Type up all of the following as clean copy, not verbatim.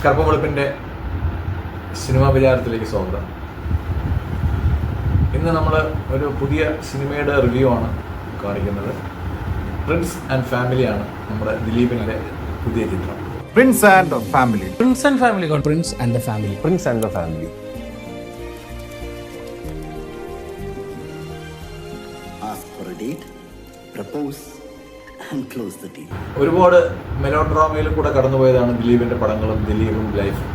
കറുപ്പുവെളുപ്പിൻ്റെ cinema വിചാരത്തിലേക്ക് സ്വാഗതം. ഇന്ന് നമ്മൾ ഒരു പുതിയ സിനിമയുടെ റിവ്യൂ ആണ് കാണിക്കുന്നത്. പ്രിൻസ് ആൻഡ് ഫാമിലിയാണ് നമ്മുടെ ദിലീപിൻ്റെ പുതിയ ചിത്രം. Prince and Family. Prince and Family. Prince and the Family. Prince and the Family. Ask for a date, propose and close the deal. ഒരുപാട് മെലോ ഡ്രാമയിൽ കൂടെ കടന്നുപോയതാണ് ദിലീപിൻ്റെ പടങ്ങളും ദിലീപും ലൈഫും.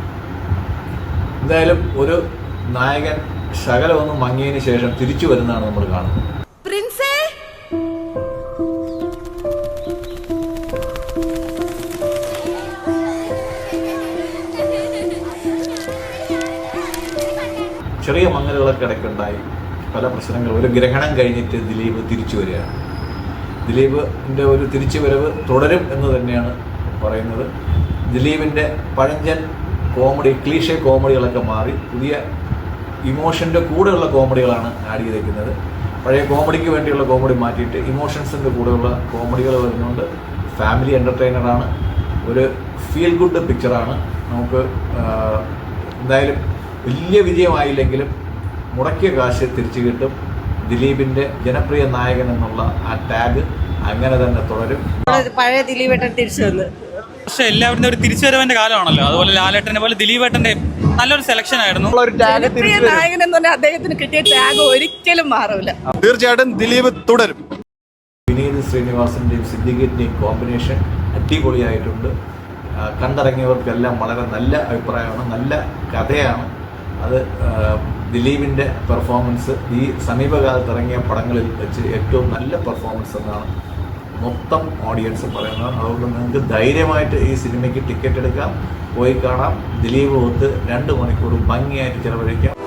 എന്തായാലും ഒരു നായകൻ ശകലമൊന്നും മങ്ങിയതിന് ശേഷം തിരിച്ചു വരുന്നതാണ് നമ്മൾ കാണുന്നത്. പ്രിൻസേ, ചെറിയ മങ്ങലുകളൊക്കെ ഇടയ്ക്കുണ്ടായി, പല പ്രശ്നങ്ങൾ. ഒരു ഗ്രഹണം കഴിഞ്ഞിട്ട് ദിലീപ് തിരിച്ചു വരികയാണ്. ദിലീപിൻ്റെ ഒരു തിരിച്ചുവരവ് തുടരും എന്ന് തന്നെയാണ് പറയുന്നത്. ദിലീപിൻ്റെ പഴഞ്ചൻ കോമഡി, ക്ലീഷേ കോമഡികളൊക്കെ മാറി പുതിയ ഇമോഷൻ്റെ കൂടെയുള്ള കോമഡികളാണ് ആഡ് ചെയ്തേക്കുന്നത്. പഴയ കോമഡിക്ക് വേണ്ടിയുള്ള കോമഡി മാറ്റിയിട്ട് ഇമോഷൻസിൻ്റെ കൂടെയുള്ള കോമഡികൾ വരുന്നുണ്ട്. ഫാമിലി എൻ്റർടൈനറാണ്, ഒരു ഫീൽ ഗുഡ് പിക്ചറാണ്. നമുക്ക് എന്തായാലും വലിയ വിജയമായില്ലെങ്കിലും മുടക്കിയ കാശ് തിരിച്ചു കിട്ടും. ദിലീപിൻ്റെ ജനപ്രിയ നായകൻ എന്നുള്ള ആ ടാഗ് അങ്ങനെ തന്നെ തുടരും. പഴയ ദിലീപേട്ടൻ തിരിച്ചു വന്ന്. പക്ഷെ എല്ലാവരും ഒരു തിരിച്ചുവരവിന്റെ കാലമാണല്ലോ. അതുപോലെ ലാലേട്ടനെ പോലെ ദിലീപേട്ടന്റെ നല്ലൊരു സെലക്ഷൻ ആയിരുന്നു. ജനപ്രിയ നായകൻ എന്ന് പറഞ്ഞാൽ അദ്ദേഹത്തിന് കിട്ടിയ ടാഗ് ഒരിക്കലും മാറൂല. തീർച്ചയായിട്ടും ദിലീപ് തുടരും. വിനീത് ശ്രീനിവാസൻ്റെയും സിദ്ദിഖിൻ്റെയും കോമ്പിനേഷൻ അടിപൊളിയായിട്ടുണ്ട്. കണ്ടിറങ്ങിയവർക്കെല്ലാം വളരെ നല്ല അഭിപ്രായമാണ്, നല്ല കഥയാണ്. അത് ദിലീപിൻ്റെ പെർഫോമൻസ് ഈ സമീപകാലത്ത് ഇറങ്ങിയ പടങ്ങളിൽ വെച്ച് ഏറ്റവും നല്ല പെർഫോമൻസ് എന്നാണ് മൊത്തം ഓഡിയൻസ് പറയുന്നത്. അതുകൊണ്ട് നിങ്ങൾക്ക് ധൈര്യമായിട്ട് ഈ സിനിമയ്ക്ക് ടിക്കറ്റ് എടുക്കാം, പോയി കാണാം. ദിലീപ് ഒത്ത് 2 മണിക്കൂർ ഭംഗിയായിട്ട് ചിലവഴിക്കാം.